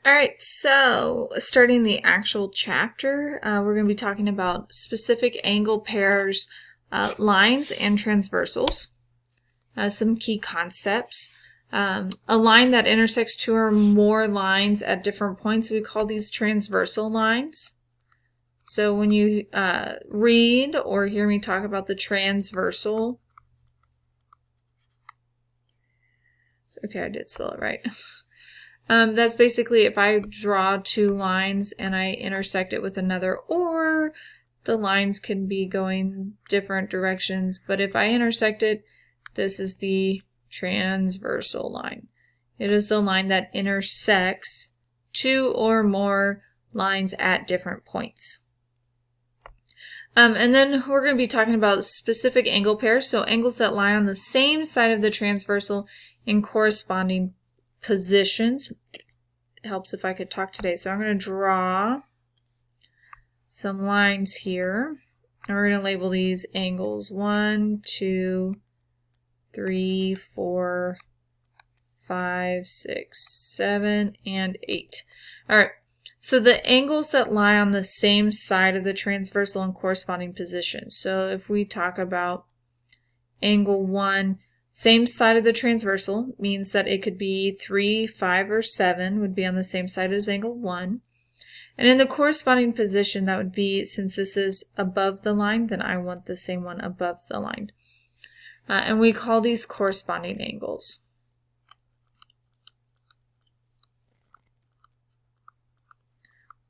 All right, so starting the actual chapter, we're going to be talking about specific angle pairs, lines, and transversals. Some key concepts. A line that intersects two or more lines at different points, we call these transversal lines. So when you read or hear me talk about the transversal, okay, I did spell it right. That's basically if I draw two lines and I intersect it with another, or the lines can be going different directions, but if I intersect it, this is the transversal line. It is the line that intersects two or more lines at different points. And then we're going to be talking about specific angle pairs, so angles that lie on the same side of the transversal in corresponding positions. It helps if I could talk today. So I'm going to draw some lines here, and we're going to label these angles 1, 2, 3, 4, 5, 6, 7, and 8. All right. So the angles that lie on the same side of the transversal in corresponding positions. So if we talk about angle 1, same side of the transversal means that it could be 3, 5, or 7 would be on the same side as angle 1. And in the corresponding position, that would be, since this is above the line, then I want the same one above the line. And we call these corresponding angles.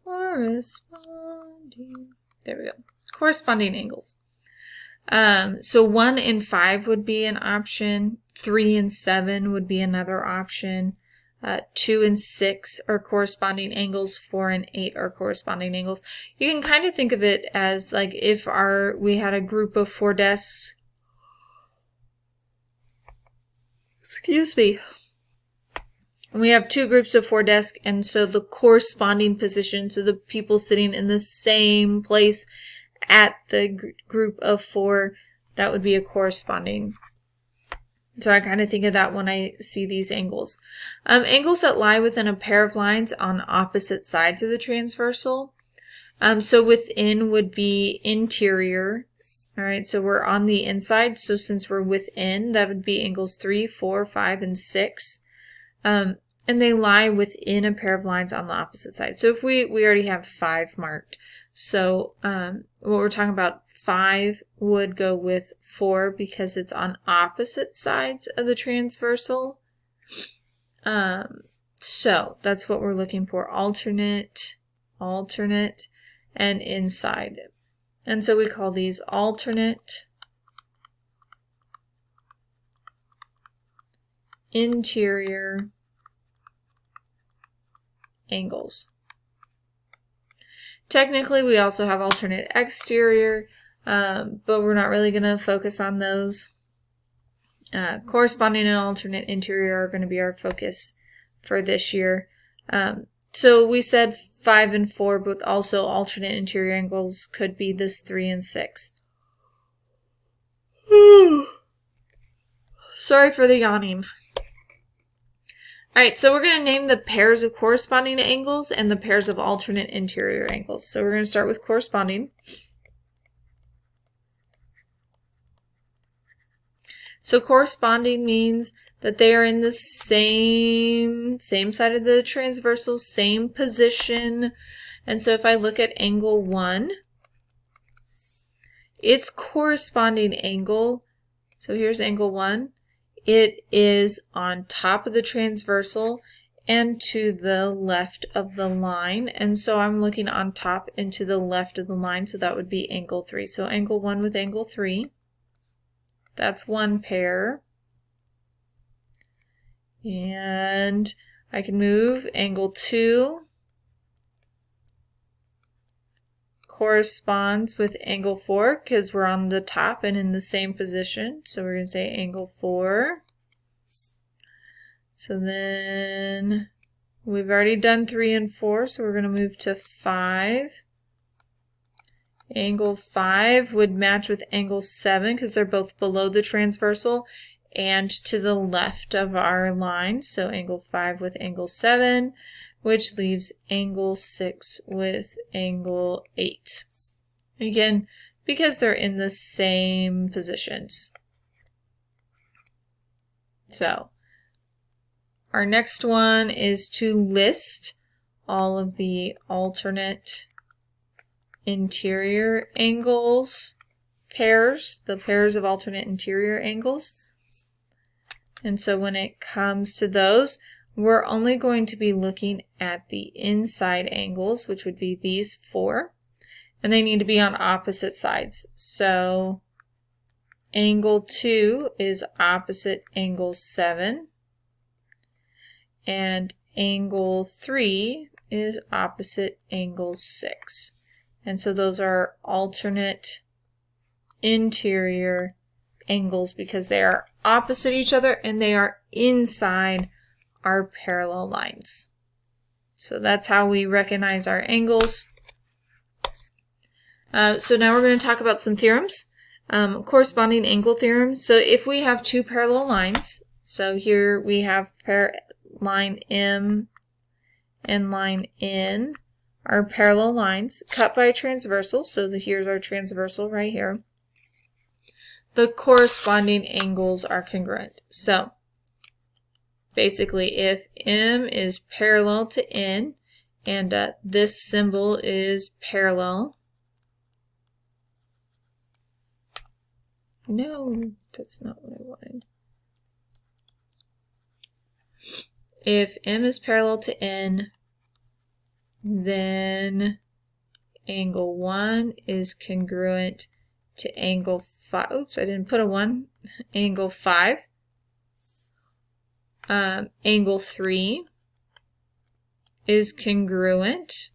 There we go. Corresponding angles. So 1 and 5 would be an option. 3 and 7 would be another option. 2 and 6 are corresponding angles. 4 and 8 are corresponding angles. You can kind of think of it as like if we had a group of 4 desks. Excuse me. We have 2 groups of 4 desks, and so the corresponding position, so the people sitting in the same place at the group of 4, that would be a corresponding. So I kind of think of that when I see these angles. Angles that lie within a pair of lines on opposite sides of the transversal. So within would be interior. All right, so we're on the inside, so since we're within, that would be angles 3, 4, 5, and 6. And they lie within a pair of lines on the opposite side. So if we already have 5 marked. So what we're talking about, 5 would go with 4 because it's on opposite sides of the transversal. So that's what we're looking for, alternate, alternate, and inside. And so we call these alternate, interior angles. Technically, we also have alternate exterior, but we're not really going to focus on those. Corresponding and alternate interior are going to be our focus for this year. So we said 5 and 4, but also alternate interior angles could be this 3 and 6. Sorry for the yawning. Alright, so we're going to name the pairs of corresponding angles and the pairs of alternate interior angles. So we're going to start with corresponding. So corresponding means that they are in the same side of the transversal, same position. And so if I look at angle 1, its corresponding angle, so here's angle 1, it is on top of the transversal and to the left of the line. And so I'm looking on top and to the left of the line, so that would be angle 3. So angle 1 with angle 3. That's one pair. And I can move angle 2. Corresponds with angle 4 because we're on the top and in the same position. So we're going to say angle 4. So then we've already done 3 and 4, so we're going to move to 5. Angle 5 would match with angle 7 because they're both below the transversal, and to the left of our line, so angle 5 with angle 7, which leaves angle 6 with angle 8. Again, because they're in the same positions. So, our next one is to list all of the alternate interior angles pairs, the pairs of alternate interior angles. And so when it comes to those, we're only going to be looking at the inside angles, which would be these 4, and they need to be on opposite sides. So angle 2 is opposite angle 7, and angle 3 is opposite angle 6. And so those are alternate interior angles because they are opposite each other and they are inside our parallel lines. So that's how we recognize our angles. So now we're going to talk about some theorems. Corresponding angle theorem. So if we have two parallel lines, so here we have line M and line N are parallel lines cut by a transversal. So here's our transversal right here. The corresponding angles are congruent. So basically, if M is parallel to N and this symbol is parallel. No, that's not what I wanted. If M is parallel to N, then angle 1 is congruent to angle 5. Oops, I didn't put a 1. Angle 5. Angle 3 is congruent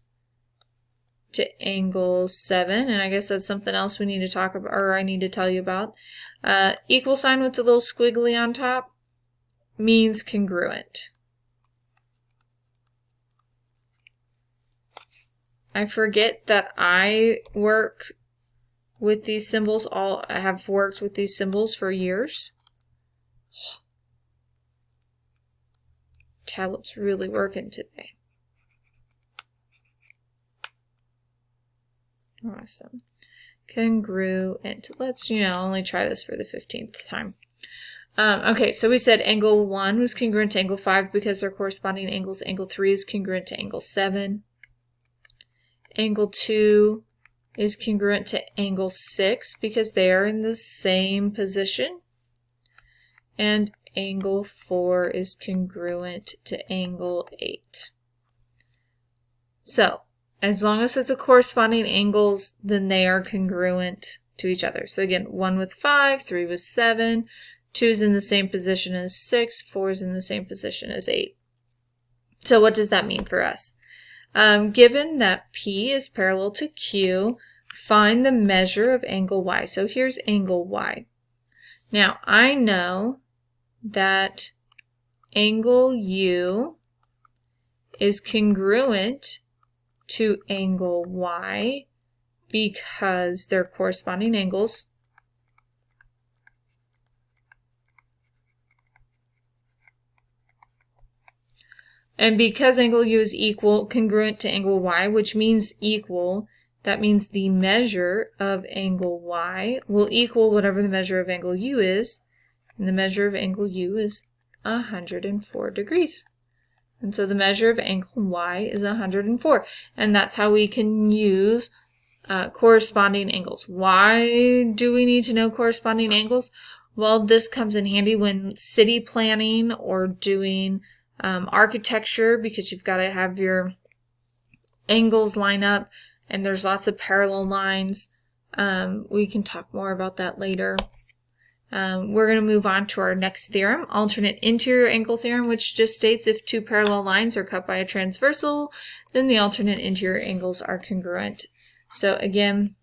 to angle 7, and I guess that's something else we need to talk about, or I need to tell you about. Equal sign with the little squiggly on top means congruent. I forget that I work with these symbols. I have worked with these symbols for years. Tablet's really working today. Awesome. Congruent. Let's, only try this for the 15th time. Okay, so we said angle 1 was congruent to angle 5 because they're corresponding angles. Angle 3 is congruent to angle 7. Angle 2 is congruent to angle 6 because they are in the same position. And angle 4 is congruent to angle 8. So, as long as it's a corresponding angles, then they are congruent to each other. So again, 1 with 5, 3 with 7, 2 is in the same position as 6, 4 is in the same position as 8. So what does that mean for us? Given that P is parallel to Q, find the measure of angle Y. So here's angle Y. Now I know that angle U is congruent to angle Y because they're corresponding angles. And because angle U is congruent to angle Y, which means equal, that means the measure of angle Y will equal whatever the measure of angle U is. And the measure of angle U is 104 degrees. And so the measure of angle Y is 104. And that's how we can use corresponding angles. Why do we need to know corresponding angles? Well, this comes in handy when city planning or doing architecture, because you've got to have your angles line up and there's lots of parallel lines. We can talk more about that later. We're going to move on to our next theorem, alternate interior angle theorem, which just states if two parallel lines are cut by a transversal, then the alternate interior angles are congruent. So again,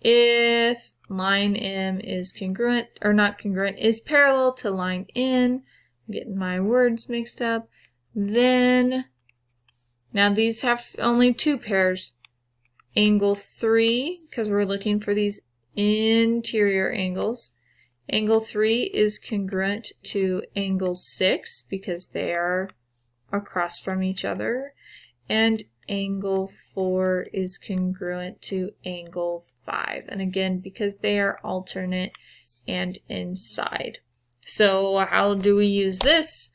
if line M is congruent, or not congruent, is parallel to line N, I'm getting my words mixed up, then, now these have only two pairs, angle 3, because we're looking for these interior angles, Angle 3 is congruent to angle 6 because they are across from each other. And angle 4 is congruent to angle 5. And again, because they are alternate and inside. So how do we use this?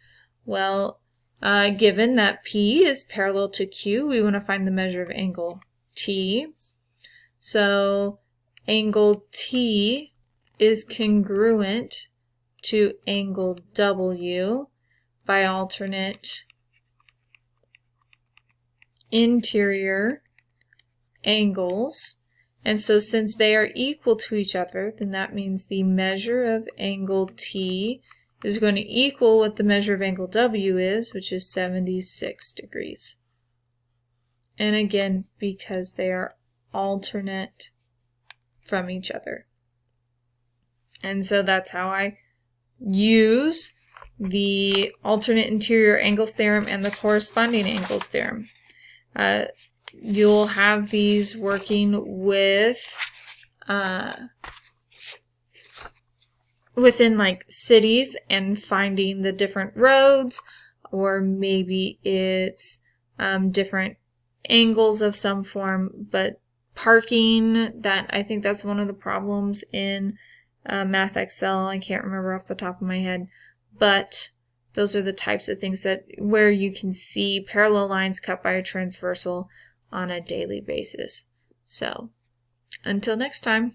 Well, given that P is parallel to Q, we want to find the measure of angle T. So angle T is congruent to angle W by alternate interior angles. And so since they are equal to each other, then that means the measure of angle T is going to equal what the measure of angle W is, which is 76 degrees. And again, because they are alternate from each other. And so that's how I use the alternate interior angles theorem and the corresponding angles theorem. You'll have these working with within like cities and finding the different roads, or maybe it's different angles of some form, but parking, that I think that's one of the problems in Math Excel. I can't remember off the top of my head, but those are the types of things that where you can see parallel lines cut by a transversal on a daily basis. So until next time.